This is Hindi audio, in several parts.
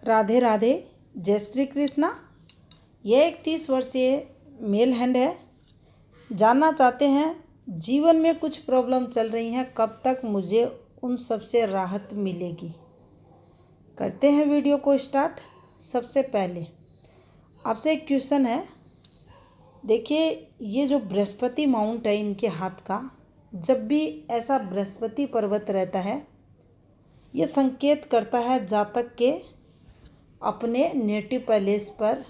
राधे राधे, जय श्री कृष्णा। यह एक 30 वर्षीय मेल हैंड है। जानना चाहते हैं जीवन में कुछ प्रॉब्लम चल रही हैं, कब तक मुझे उन सब से राहत मिलेगी। करते हैं वीडियो को स्टार्ट। सबसे पहले आपसे एक क्वेश्चन है। देखिए, ये जो बृहस्पति माउंट है इनके हाथ का, जब भी ऐसा बृहस्पति पर्वत रहता है, ये संकेत करता है जातक के अपने नेटिव पैलेस पर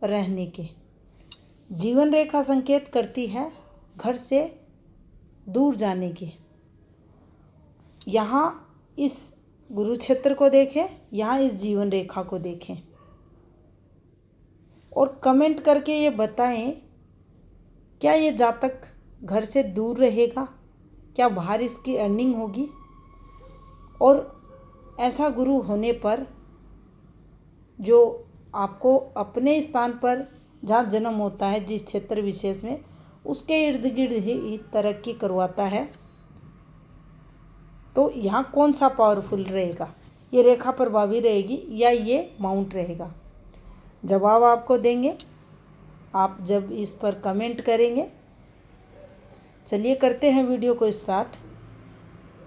रहने के। जीवन रेखा संकेत करती है घर से दूर जाने की। यहाँ इस गुरु क्षेत्र को देखें, यहाँ इस जीवन रेखा को देखें और कमेंट करके ये बताएं, क्या ये जातक घर से दूर रहेगा, क्या बाहर इसकी अर्निंग होगी। और ऐसा गुरु होने पर जो आपको अपने स्थान पर जहाँ जन्म होता है, जिस क्षेत्र विशेष में, उसके इर्द गिर्द ही तरक्की करवाता है। तो यहाँ कौन सा पावरफुल रहेगा, ये रेखा प्रभावी रहेगी या ये माउंट रहेगा? जवाब आपको देंगे आप जब इस पर कमेंट करेंगे। चलिए करते हैं वीडियो को स्टार्ट।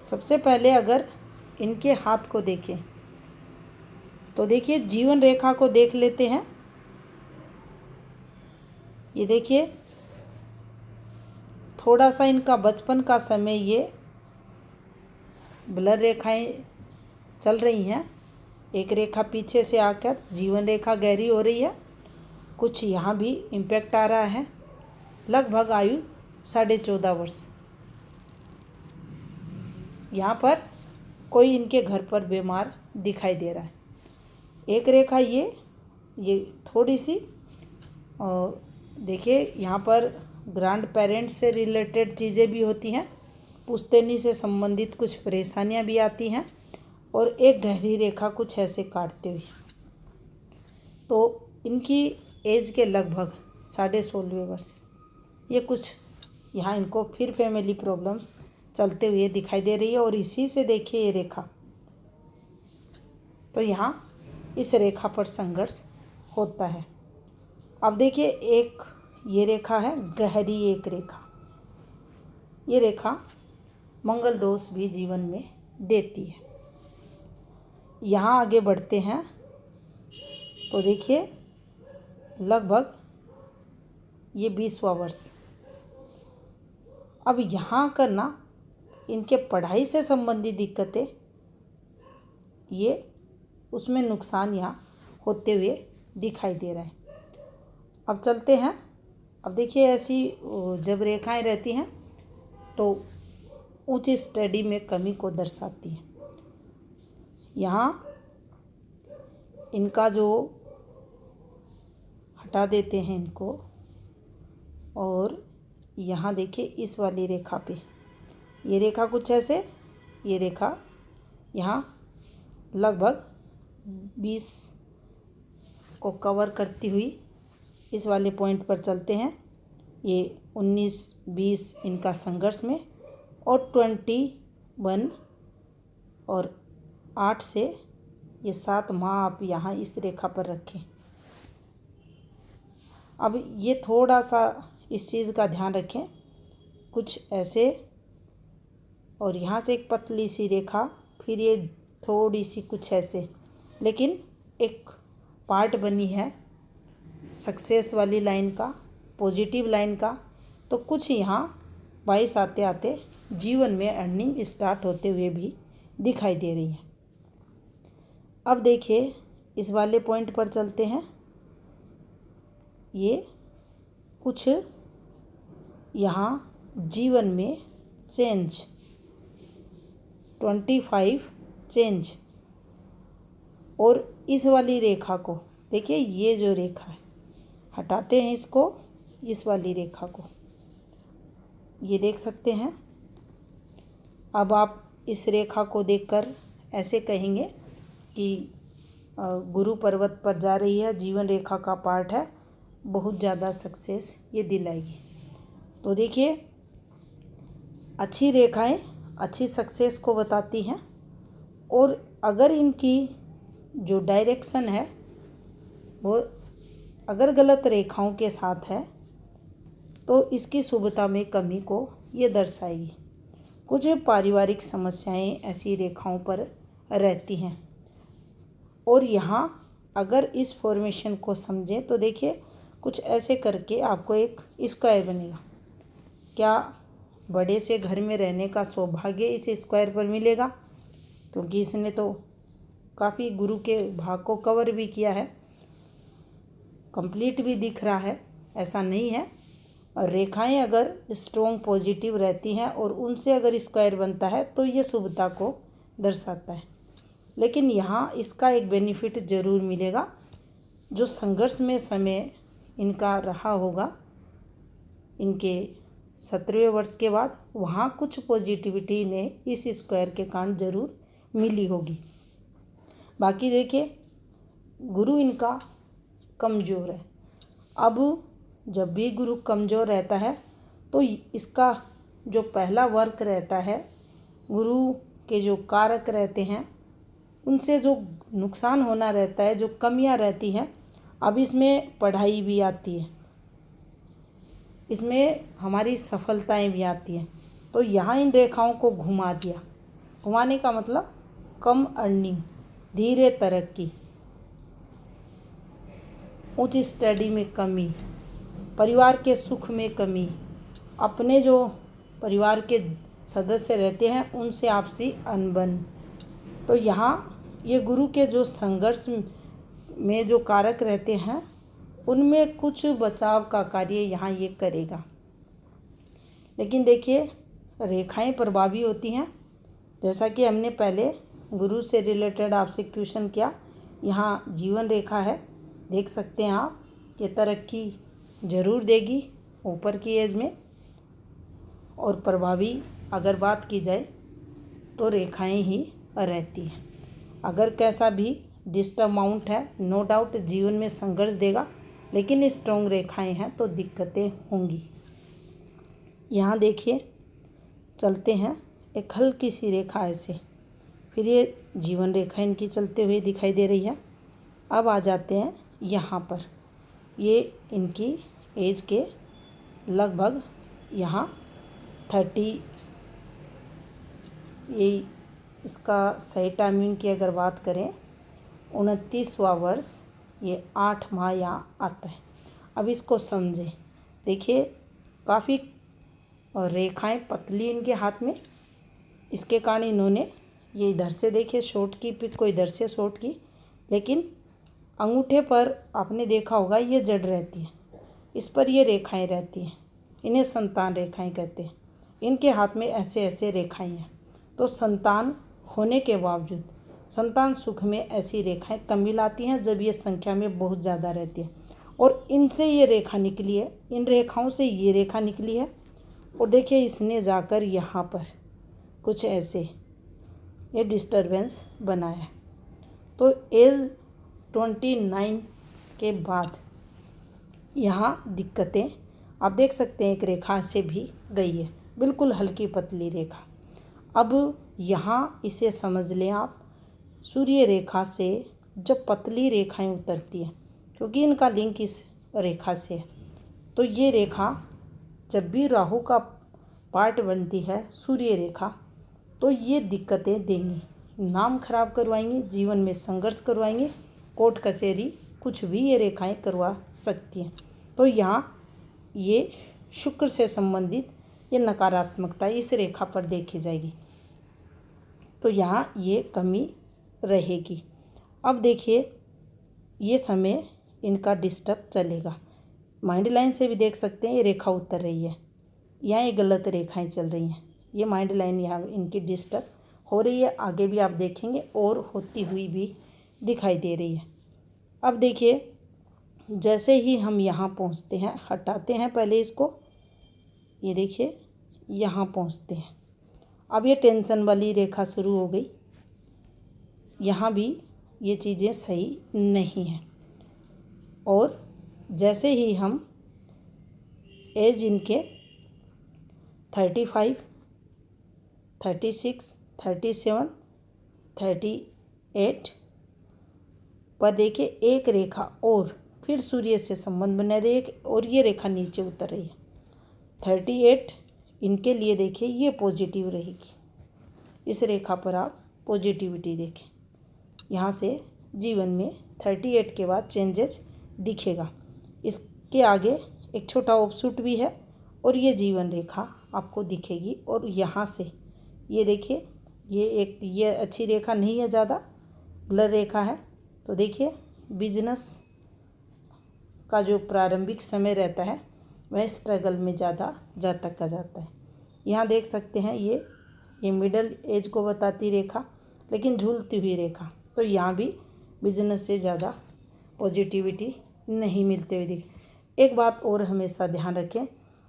सबसे पहले अगर इनके हाथ को देखें तो देखिए, जीवन रेखा को देख लेते हैं। ये देखिए, थोड़ा सा इनका बचपन का समय ये ब्लर रेखाएं चल रही हैं। एक रेखा पीछे से आकर जीवन रेखा गहरी हो रही है, कुछ यहाँ भी इम्पैक्ट आ रहा है। लगभग आयु 14.5 वर्ष। यहाँ पर कोई इनके घर पर बीमार दिखाई दे रहा है। एक रेखा ये थोड़ी सी, और देखिए यहाँ पर ग्रैंड पेरेंट्स से रिलेटेड चीज़ें भी होती हैं, पुश्तैनी से संबंधित कुछ परेशानियाँ भी आती हैं। और एक गहरी रेखा कुछ ऐसे काटते हुए, तो इनकी एज के लगभग 16.5 वर्ष। ये कुछ यहाँ इनको फिर फैमिली प्रॉब्लम्स चलते हुए दिखाई दे रही है। और इसी से देखिए ये रेखा, तो यहाँ इस रेखा पर संघर्ष होता है। अब देखिए, एक ये रेखा है गहरी, एक रेखा, ये रेखा मंगल दोष भी जीवन में देती है। यहाँ आगे बढ़ते हैं तो देखिए, लगभग ये 20वां वर्ष। अब यहाँ करना इनके पढ़ाई से संबंधित दिक्कतें, ये उसमें नुकसान यहाँ होते हुए दिखाई दे रहा है। अब चलते हैं। अब देखिए, ऐसी जब रेखाएं रहती हैं तो उच्च स्टडी में कमी को दर्शाती हैं। यहाँ इनका जो हटा देते हैं इनको, और यहाँ देखिए इस वाली रेखा पे, ये रेखा कुछ ऐसे, ये रेखा यहाँ लगभग 20 को कवर करती हुई इस वाले पॉइंट पर चलते हैं। ये 19-20 इनका संघर्ष में, और 21 और 8 से ये 7 माह आप यहाँ इस रेखा पर रखें। अब ये थोड़ा सा इस चीज़ का ध्यान रखें, कुछ ऐसे, और यहाँ से एक पतली सी रेखा, फिर ये थोड़ी सी कुछ ऐसे, लेकिन एक पार्ट बनी है सक्सेस वाली लाइन का, पॉजिटिव लाइन का। तो कुछ यहाँ 22 आते आते जीवन में अर्निंग स्टार्ट होते हुए भी दिखाई दे रही है। अब देखिए, इस वाले पॉइंट पर चलते हैं। ये कुछ यहाँ जीवन में चेंज, 25 चेंज। और इस वाली रेखा को देखिए, ये जो रेखा है, हटाते हैं इसको, इस वाली रेखा को, ये देख सकते हैं। अब आप इस रेखा को देखकर ऐसे कहेंगे कि गुरु पर्वत पर जा रही है, जीवन रेखा का पार्ट है, बहुत ज़्यादा सक्सेस ये दिलाएगी। तो देखिए, अच्छी रेखाएं अच्छी सक्सेस को बताती हैं। और अगर इनकी जो डायरेक्शन है वो अगर गलत रेखाओं के साथ है तो इसकी शुभता में कमी को ये दर्शाएगी। कुछ पारिवारिक समस्याएं ऐसी रेखाओं पर रहती हैं। और यहाँ अगर इस फॉर्मेशन को समझें तो देखिए कुछ ऐसे करके आपको एक स्क्वायर बनेगा। क्या बड़े से घर में रहने का सौभाग्य इस स्क्वायर पर मिलेगा? क्योंकि इसने तो काफ़ी गुरु के भाग को कवर भी किया है, कंप्लीट भी दिख रहा है, ऐसा नहीं है। और रेखाएं अगर स्ट्रॉन्ग पॉजिटिव रहती हैं और उनसे अगर स्क्वायर बनता है तो ये शुभता को दर्शाता है। लेकिन यहाँ इसका एक बेनिफिट ज़रूर मिलेगा। जो संघर्ष में समय इनका रहा होगा इनके 17वें वर्ष के बाद, वहाँ कुछ पॉजिटिविटी ने इस स्क्वायर के कारण ज़रूर मिली होगी। बाकी देखिए गुरु इनका कमज़ोर है। अब जब भी गुरु कमज़ोर रहता है तो इसका जो पहला वर्क रहता है, गुरु के जो कारक रहते हैं उनसे जो नुकसान होना रहता है, जो कमियां रहती हैं, अब इसमें पढ़ाई भी आती है, इसमें हमारी सफलताएं भी आती हैं। तो यहाँ इन रेखाओं को घुमा दिया। घुमाने का मतलब कम अर्निंग, धीरे तरक्की, उच्च स्टडी में कमी, परिवार के सुख में कमी, अपने जो परिवार के सदस्य रहते हैं उनसे आपसी अनबन। तो यहाँ ये गुरु के जो संघर्ष में जो कारक रहते हैं उनमें कुछ बचाव का कार्य यहाँ ये करेगा। लेकिन देखिए रेखाएं प्रभावी होती हैं, जैसा कि हमने पहले गुरु से रिलेटेड आपसे क्वेश्चन किया। यहाँ जीवन रेखा है, देख सकते हैं आप, ये तरक्की ज़रूर देगी ऊपर की एज में। और प्रभावी अगर बात की जाए तो रेखाएं ही रहती हैं। अगर कैसा भी डिस्टर्ब माउंट है, नो डाउट जीवन में संघर्ष देगा, लेकिन स्ट्रॉन्ग रेखाएं हैं तो दिक्कतें होंगी। यहाँ देखिए चलते हैं एक हल्की सी रेखा ऐसे, फिर ये जीवन रेखा इनकी चलते हुए दिखाई दे रही है। अब आ जाते हैं यहाँ पर, ये इनकी एज के लगभग यहाँ 30, ये इसका सही टाइमिंग की अगर बात करें 29वां वर्ष, ये 8 माह यहाँ आता है। अब इसको समझें, देखिए काफ़ी रेखाएं पतली इनके हाथ में, इसके कारण इन्होंने ये इधर से देखिए शॉर्ट की पिक को इधर से शॉर्ट की, लेकिन अंगूठे पर आपने देखा होगा ये जड़ रहती है, इस पर ये रेखाएं रहती हैं, इन्हें संतान रेखाएं कहते हैं। इनके हाथ में ऐसे ऐसे रेखाएं हैं। तो संतान होने के बावजूद संतान सुख में ऐसी रेखाएं कमी लाती हैं जब ये संख्या में बहुत ज़्यादा रहती है। और इनसे ये रेखा निकली है, इन रेखाओं से ये रेखा निकली है। और देखिए इसने जाकर यहाँ पर कुछ ऐसे ये डिस्टरबेंस बनाया। तो एज 29 के बाद यहाँ दिक्कतें आप देख सकते हैं, एक रेखा से भी गई है, बिल्कुल हल्की पतली रेखा। अब यहाँ इसे समझ लें आप, सूर्य रेखा से जब पतली रेखाएं उतरती हैं, क्योंकि इनका लिंक इस रेखा से है, तो ये रेखा जब भी राहु का पार्ट बनती है सूर्य रेखा, तो ये दिक्कतें देंगी, नाम खराब करवाएंगी, जीवन में संघर्ष करवाएंगी, कोर्ट कचहरी कुछ भी ये रेखाएं करवा सकती हैं। तो यहाँ ये शुक्र से संबंधित ये नकारात्मकता इस रेखा पर देखी जाएगी, तो यहाँ ये कमी रहेगी। अब देखिए ये समय इनका डिस्टर्ब चलेगा, माइंड लाइन से भी देख सकते हैं ये रेखा उतर रही है, यहाँ ये गलत रेखाएं चल रही हैं, ये माइंड लाइन यहाँ इनकी डिस्टर्ब हो रही है, आगे भी आप देखेंगे और होती हुई भी दिखाई दे रही है। अब देखिए जैसे ही हम यहाँ पहुँचते हैं, हटाते हैं पहले इसको, ये देखिए यहाँ पहुँचते हैं, अब ये टेंशन वाली रेखा शुरू हो गई, यहाँ भी ये चीज़ें सही नहीं हैं। और जैसे ही हम एज इनके 35, 36, 37, 38, पर देखिए एक रेखा और फिर सूर्य से संबंध बना रही है और ये रेखा नीचे उतर रही है। 38 इनके लिए देखिए ये पॉजिटिव रहेगी। इस रेखा पर आप पॉजिटिविटी देखें। यहाँ से जीवन में 38 के बाद चेंजेस दिखेगा। इसके आगे एक छोटा ऑफशूट भी है और ये जीवन रेखा आपको दिखेगी। और यहाँ से ये देखिए ये अच्छी रेखा नहीं है, ज़्यादा ब्लर रेखा है। तो देखिए बिजनेस का जो प्रारंभिक समय रहता है वह स्ट्रगल में ज़्यादा जातक का जाता है। यहाँ देख सकते हैं ये मिडल एज को बताती रेखा, लेकिन झूलती हुई रेखा। तो यहाँ भी बिजनेस से ज़्यादा पॉजिटिविटी नहीं मिलते हुए दिखे। एक बात और हमेशा ध्यान रखें,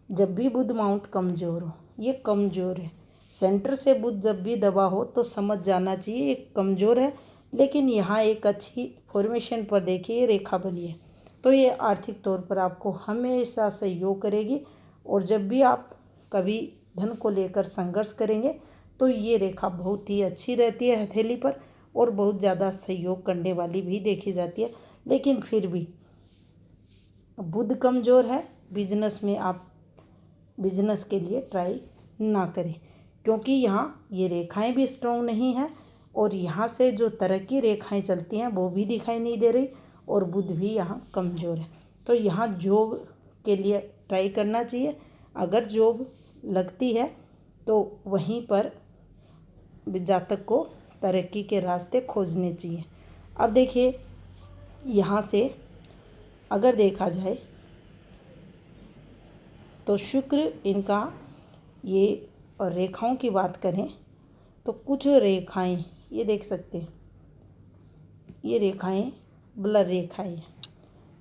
जब भी बुध माउंट कमज़ोर हो, ये कमज़ोर है, सेंटर से बुध जब भी दबा हो तो समझ जाना चाहिए ये कमज़ोर है। लेकिन यहाँ एक अच्छी फॉर्मेशन पर देखिए ये रेखा बनी है, तो ये आर्थिक तौर पर आपको हमेशा सहयोग करेगी। और जब भी आप कभी धन को लेकर संघर्ष करेंगे तो ये रेखा बहुत ही अच्छी रहती है हथेली पर और बहुत ज़्यादा सहयोग करने वाली भी देखी जाती है। लेकिन फिर भी बुध कमज़ोर है, बिजनेस में आप बिजनेस के लिए ट्राई ना करें, क्योंकि यहाँ ये रेखाएं भी स्ट्रॉन्ग नहीं हैं और यहाँ से जो तरक्की रेखाएं चलती हैं वो भी दिखाई नहीं दे रही और बुध भी यहाँ कमज़ोर है। तो यहाँ जॉब के लिए ट्राई करना चाहिए। अगर जॉब लगती है तो वहीं पर जातक को तरक्की के रास्ते खोजने चाहिए। अब देखिए यहाँ से अगर देखा जाए तो शुक्र इनका ये और रेखाओं की बात करें तो कुछ रेखाएं ये देख सकते हैं, ये रेखाएं ब्लर रेखाएं हैं,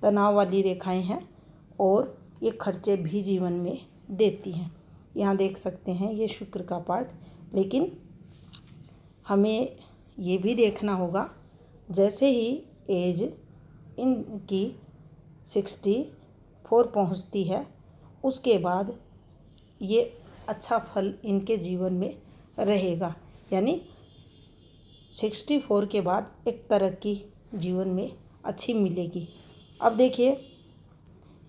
तनाव वाली रेखाएं हैं और ये खर्चे भी जीवन में देती हैं। यहाँ देख सकते हैं ये शुक्र का पार्ट। लेकिन हमें ये भी देखना होगा, जैसे ही एज इनकी 64 पहुँचती है उसके बाद ये अच्छा फल इनके जीवन में रहेगा। यानी 64 के बाद एक तरक्की जीवन में अच्छी मिलेगी। अब देखिए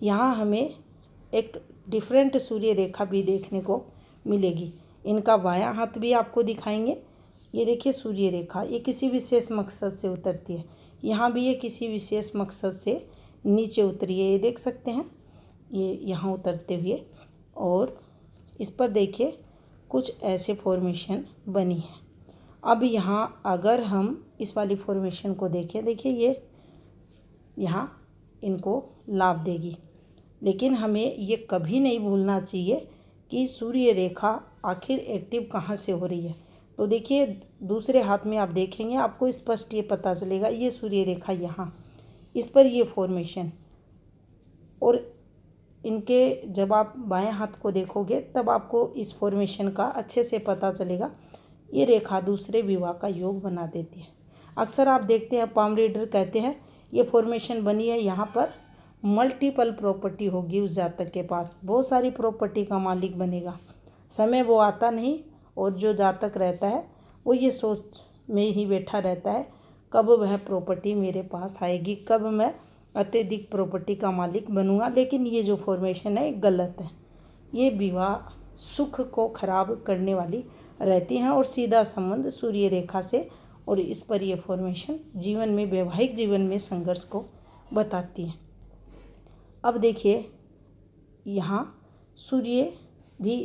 यहाँ हमें एक डिफरेंट सूर्य रेखा भी देखने को मिलेगी। इनका बायां हाथ भी आपको दिखाएंगे। ये देखिए सूर्य रेखा, ये किसी विशेष मकसद से उतरती है। यहाँ भी ये किसी विशेष मकसद से नीचे उतरी है, ये देख सकते हैं, ये यहाँ उतरते हुए। और इस पर देखिए कुछ ऐसे फॉर्मेशन बनी है। अब यहाँ अगर हम इस वाली फॉर्मेशन को देखें, देखिए ये यहाँ इनको लाभ देगी। लेकिन हमें ये कभी नहीं भूलना चाहिए कि सूर्य रेखा आखिर एक्टिव कहाँ से हो रही है। तो देखिए दूसरे हाथ में आप देखेंगे आपको स्पष्ट ये पता चलेगा, ये सूर्य रेखा यहाँ, इस पर ये फॉर्मेशन। और इनके जब आप बाएं हाथ को देखोगे तब आपको इस फॉर्मेशन का अच्छे से पता चलेगा। ये रेखा दूसरे विवाह का योग बना देती है। अक्सर आप देखते हैं पाम रीडर कहते हैं ये फॉर्मेशन बनी है, यहाँ पर मल्टीपल प्रॉपर्टी होगी, उस जातक के पास बहुत सारी प्रॉपर्टी का मालिक बनेगा। समय वो आता नहीं और जो जातक रहता है वो ये सोच में ही बैठा रहता है कब वह प्रॉपर्टी मेरे पास आएगी, कब मैं अत्यधिक प्रॉपर्टी का मालिक बनूंगा। लेकिन ये जो फॉर्मेशन है गलत है। ये विवाह सुख को खराब करने वाली रहती हैं और सीधा संबंध सूर्य रेखा से और इस पर यह फॉर्मेशन जीवन में वैवाहिक जीवन में संघर्ष को बताती है। अब देखिए यहाँ सूर्य भी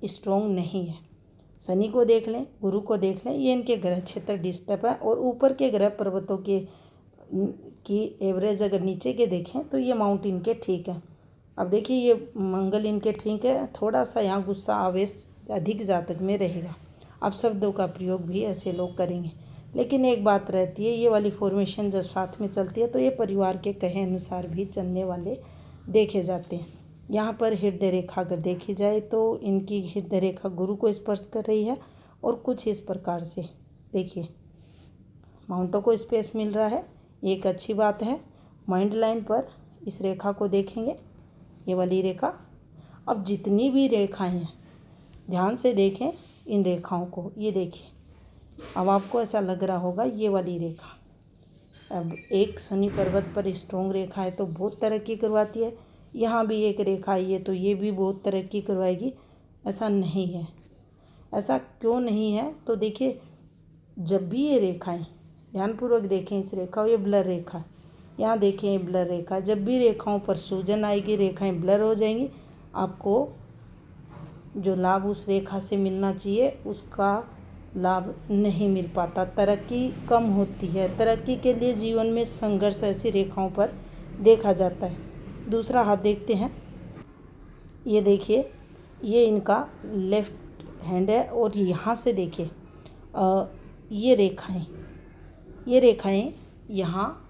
स्ट्रॉन्ग नहीं है। शनि को देख लें, गुरु को देख लें, ये इनके ग्रह क्षेत्र डिस्टर्ब है। और ऊपर के ग्रह पर्वतों की एवरेज अगर नीचे के देखें तो ये माउंट इनके ठीक है। अब देखिए ये मंगल इनके ठीक है, थोड़ा सा यहाँ गुस्सा आवेश अधिक जातक में रहेगा। अब शब्दों का प्रयोग भी ऐसे लोग करेंगे। लेकिन एक बात रहती है, ये वाली फॉर्मेशन जब साथ में चलती है तो ये परिवार के कहे अनुसार भी चलने वाले देखे जाते हैं। यहाँ पर हृदय रेखा अगर देखी जाए तो इनकी हृदय रेखा गुरु को स्पर्श कर रही है और कुछ इस प्रकार से देखिए माउंटों को स्पेस मिल रहा है, एक अच्छी बात है। माइंड लाइन पर इस रेखा को देखेंगे, ये वाली रेखा। अब जितनी भी रेखाएं हैं ध्यान से देखें इन रेखाओं को, ये देखिए अब आपको ऐसा लग रहा होगा ये वाली रेखा, अब एक शनि पर्वत पर स्ट्रॉन्ग रेखा है तो बहुत तरक्की करवाती है, यहाँ भी एक रेखा आई है तो ये भी बहुत तरक्की करवाएगी, ऐसा नहीं है। ऐसा क्यों नहीं है? तो देखिए, जब भी ये रेखाएं, ध्यानपूर्वक देखें इस रेखा को, ये ब्लर रेखा, यहाँ देखें ये ब्लर रेखा, जब भी रेखाओं पर सूजन आएगी, रेखाएं ब्लर हो जाएंगी, आपको जो लाभ उस रेखा से मिलना चाहिए उसका लाभ नहीं मिल पाता, तरक्की कम होती है। तरक्की के लिए जीवन में संघर्ष ऐसी रेखाओं पर देखा जाता है। दूसरा हाथ देखते हैं, ये देखिए, ये इनका लेफ्ट हैंड है और यहाँ से देखिए ये रेखाएं यहाँ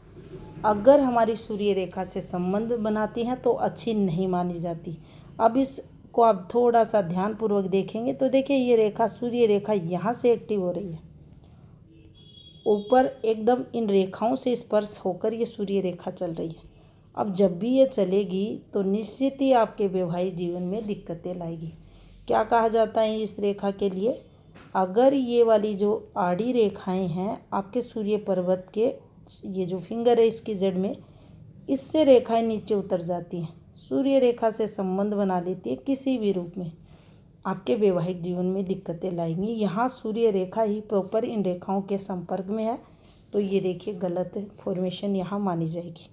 अगर हमारी सूर्य रेखा से संबंध बनाती हैं तो अच्छी नहीं मानी जाती। अब इसको आप थोड़ा सा ध्यानपूर्वक देखेंगे तो देखिए, ये रेखा, सूर्य रेखा यहाँ से एक्टिव हो रही है, ऊपर एकदम इन रेखाओं से स्पर्श होकर ये सूर्य रेखा चल रही है। अब जब भी ये चलेगी तो निश्चित ही आपके वैवाहिक जीवन में दिक्कतें लाएगी। क्या कहा जाता है इस रेखा के लिए? अगर ये वाली जो आड़ी रेखाएं हैं आपके सूर्य पर्वत के, ये जो फिंगर है इसकी जड़ में, इससे रेखाएं नीचे उतर जाती हैं, सूर्य रेखा से संबंध बना लेती है किसी भी रूप में, आपके वैवाहिक जीवन में दिक्कतें लाएंगी। यहाँ सूर्य रेखा ही प्रॉपर इन रेखाओं के संपर्क में है तो ये देखिए गलत फॉर्मेशन यहाँ मानी जाएगी।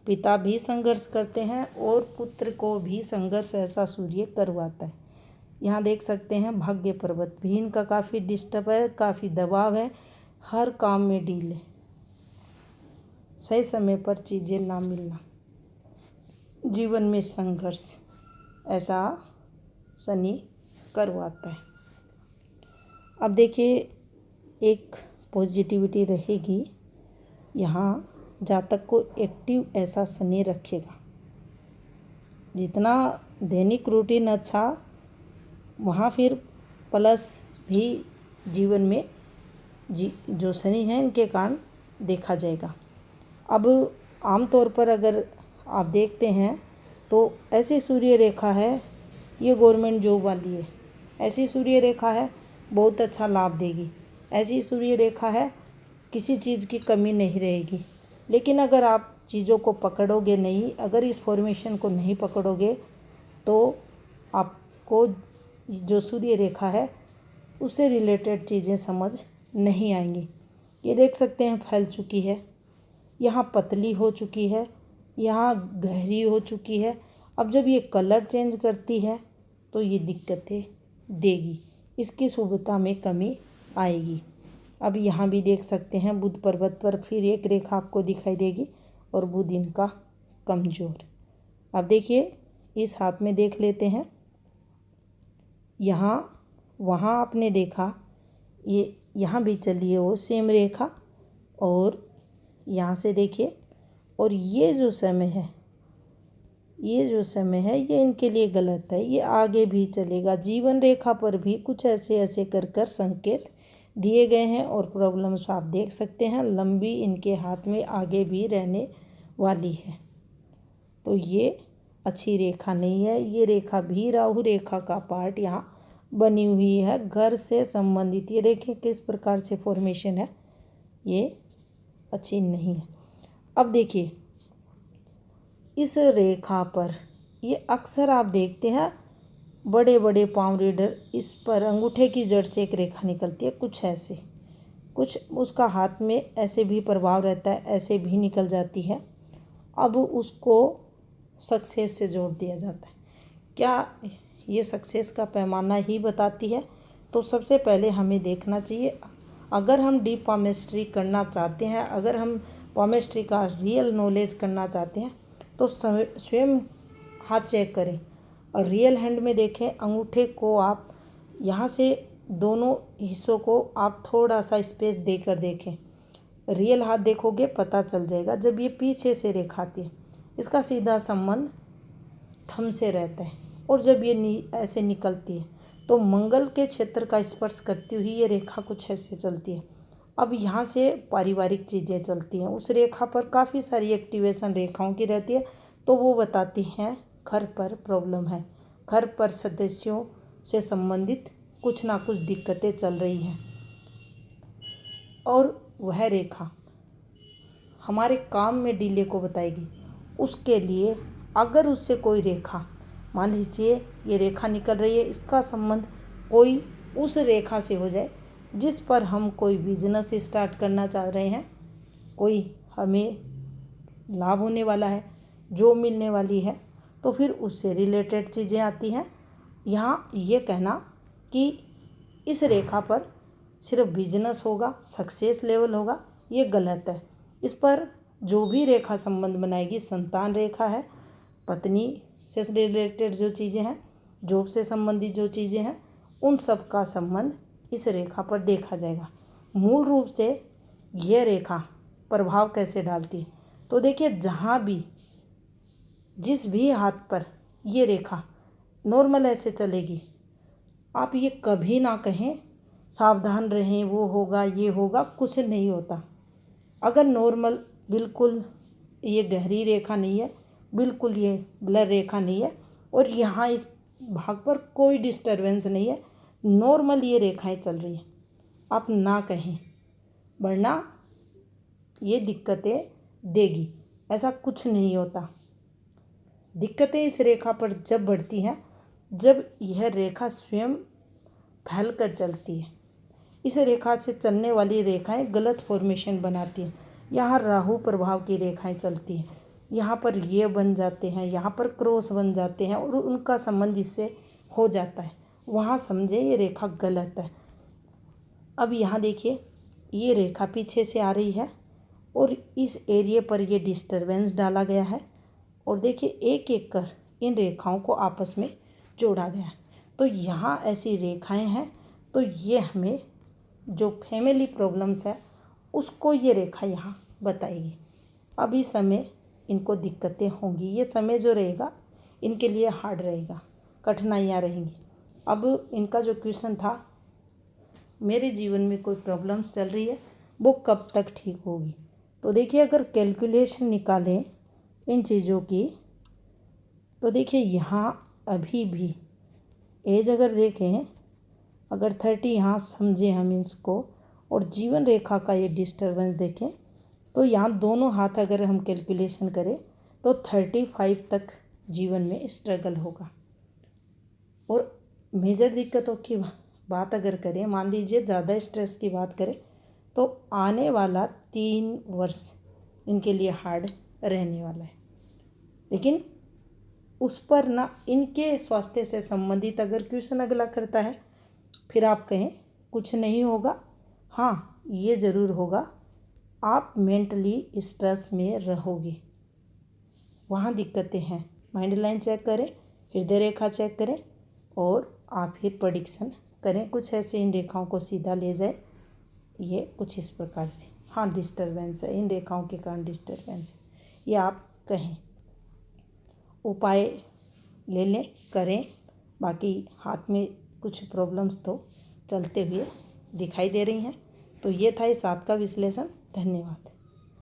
पिता भी संघर्ष करते हैं और पुत्र को भी संघर्ष ऐसा सूर्य करवाता है। यहाँ देख सकते हैं भाग्य पर्वत भी इनका काफ़ी डिस्टर्ब है, काफ़ी दबाव है, हर काम में डील है, सही समय पर चीज़ें ना मिलना, जीवन में संघर्ष ऐसा शनि करवाता है। अब देखिए, एक पॉजिटिविटी रहेगी, यहाँ जातक को एक्टिव ऐसा शनि रखेगा। जितना दैनिक रूटीन अच्छा, वहाँ फिर प्लस भी जीवन में जो शनि है इनके कारण देखा जाएगा। अब आमतौर पर अगर आप देखते हैं तो ऐसी सूर्य रेखा है, ये गवर्नमेंट जॉब वाली है, ऐसी सूर्य रेखा है बहुत अच्छा लाभ देगी, ऐसी सूर्य रेखा है किसी चीज़ की कमी नहीं रहेगी। लेकिन अगर आप चीज़ों को पकड़ोगे नहीं, अगर इस फॉर्मेशन को नहीं पकड़ोगे तो आपको जो सूर्य रेखा है उससे रिलेटेड चीज़ें समझ नहीं आएंगी। ये देख सकते हैं फैल चुकी है, यहाँ पतली हो चुकी है, यहाँ गहरी हो चुकी है। अब जब ये कलर चेंज करती है तो ये दिक्कतें देगी, इसकी शुभता में कमी आएगी। अब यहाँ भी देख सकते हैं बुध पर्वत पर फिर एक रेखा आपको दिखाई देगी और बुध इनका कमज़ोर। अब देखिए, इस हाथ में देख लेते हैं, यहाँ वहाँ आपने देखा, ये यहाँ भी चली है वो सेम रेखा, और यहाँ से देखिए, और ये जो समय है ये इनके लिए गलत है, ये आगे भी चलेगा। जीवन रेखा पर भी कुछ ऐसे कर संकेत दिए गए हैं और प्रॉब्लम्स आप देख सकते हैं लंबी इनके हाथ में आगे भी रहने वाली है। तो ये अच्छी रेखा नहीं है, ये रेखा भी राहु रेखा का पार्ट यहाँ बनी हुई है, घर से संबंधित। ये देखिए किस प्रकार से फॉर्मेशन है, ये अच्छी नहीं है। अब देखिए, इस रेखा पर ये अक्सर आप देखते हैं बड़े बड़े पाम रीडर, इस पर अंगूठे की जड़ से एक रेखा निकलती है, कुछ ऐसे, कुछ उसका हाथ में ऐसे भी प्रभाव रहता है, ऐसे भी निकल जाती है। अब उसको सक्सेस से जोड़ दिया जाता है। क्या ये सक्सेस का पैमाना ही बताती है? तो सबसे पहले हमें देखना चाहिए, अगर हम डीप पामेस्ट्री करना चाहते हैं, अगर हम पामेस्ट्री का रियल नॉलेज करना चाहते हैं तो स्वयं हाथ चेक करें और रियल हैंड में देखें। अंगूठे को आप यहाँ से दोनों हिस्सों को आप थोड़ा सा स्पेस देकर देखें, रियल हाथ देखोगे पता चल जाएगा। जब ये पीछे से रेखा आती है, इसका सीधा संबंध थंब से रहता है, और जब ये ऐसे निकलती है तो मंगल के क्षेत्र का स्पर्श करती हुई ये रेखा कुछ ऐसे चलती है। अब यहाँ से पारिवारिक चीज़ें चलती हैं, उस रेखा पर काफ़ी सारी एक्टिवेशन रेखाओं की रहती है, तो वो बताती हैं घर पर प्रॉब्लम है, घर पर सदस्यों से संबंधित कुछ ना कुछ दिक्कतें चल रही हैं। और वह रेखा हमारे काम में डिले को बताएगी। उसके लिए अगर उससे कोई रेखा, मान लीजिए ये रेखा निकल रही है, इसका संबंध कोई उस रेखा से हो जाए जिस पर हम कोई बिजनेस स्टार्ट करना चाह रहे हैं, कोई हमें लाभ होने वाला है, जॉब मिलने वाली है, तो फिर उससे रिलेटेड चीज़ें आती हैं। यहाँ ये कहना कि इस रेखा पर सिर्फ बिजनेस होगा, सक्सेस लेवल होगा, ये गलत है। इस पर जो भी रेखा संबंध बनाएगी, संतान रेखा है, पत्नी से रिलेटेड जो चीज़ें हैं, जॉब से संबंधित जो चीज़ें हैं, उन सब का संबंध इस रेखा पर देखा जाएगा। मूल रूप से यह रेखा प्रभाव कैसे डालती है, तो देखिए जहाँ भी जिस भी हाथ पर ये रेखा नॉर्मल ऐसे चलेगी, आप ये कभी ना कहें सावधान रहें, वो होगा ये होगा, कुछ नहीं होता। अगर नॉर्मल बिल्कुल ये गहरी रेखा नहीं है, बिल्कुल ये ब्लर रेखा नहीं है, और यहाँ इस भाग पर कोई डिस्टरबेंस नहीं है, नॉर्मल ये रेखाएं चल रही हैं, आप ना कहें, वरना ये दिक्कतें देगी। ऐसा कुछ नहीं होता। दिक्कतें इस रेखा पर जब बढ़ती हैं जब यह रेखा स्वयं फैल कर चलती है। इस रेखा से चलने वाली रेखाएं गलत फॉर्मेशन बनाती हैं। यहाँ राहु प्रभाव की रेखाएं चलती हैं, यहाँ पर ये बन जाते हैं, यहाँ पर क्रॉस बन जाते हैं और उनका संबंध इससे हो जाता है, वहाँ समझे ये रेखा गलत है। अब यहाँ देखिए ये रेखा पीछे से आ रही है और इस एरिया पर ये डिस्टरबेंस डाला गया है, और देखिए एक एक कर इन रेखाओं को आपस में जोड़ा गया है। तो यहाँ ऐसी रेखाएं हैं, तो ये हमें जो फैमिली प्रॉब्लम्स है उसको ये रेखा यहाँ बताएगी। अब इस समय इनको दिक्कतें होंगी, ये समय जो रहेगा इनके लिए हार्ड रहेगा, कठिनाइयाँ रहेंगी। अब इनका जो क्वेश्चन था, मेरे जीवन में कोई प्रॉब्लम्स चल रही है, वो कब तक ठीक होगी। तो देखिए अगर कैलकुलेशन निकालें इन चीज़ों की, तो देखिए यहाँ अभी भी एज अगर देखें, अगर 30 यहाँ समझें हम इसको, और जीवन रेखा का ये डिस्टर्बेंस देखें, तो यहाँ दोनों हाथ अगर हम कैलकुलेशन करें तो 35 तक जीवन में स्ट्रगल होगा। और मेजर दिक्कतों की बात अगर करें, मान लीजिए ज़्यादा स्ट्रेस की बात करें, तो आने वाला 3 वर्ष इनके लिए हार्ड रहने वाला है। लेकिन उस पर ना इनके स्वास्थ्य से संबंधित अगर क्वेश्चन अगला करता है, फिर आप कहें कुछ नहीं होगा, हाँ ये ज़रूर होगा, आप मेंटली स्ट्रेस में रहोगे, वहाँ दिक्कतें हैं। माइंड लाइन चेक करें, हृदय रेखा चेक करें, और आप फिर प्रेडिक्शन करें, कुछ ऐसे इन रेखाओं को सीधा ले जाए, ये कुछ इस प्रकार से, हाँ डिस्टर्बेंस है, इन रेखाओं के कारण डिस्टर्बेंस है, ये आप कहें। उपाय ले लें, करें। बाकी हाथ में कुछ प्रॉब्लम्स तो चलते हुए दिखाई दे रही हैं। तो ये था इस 7 का विश्लेषण। धन्यवाद।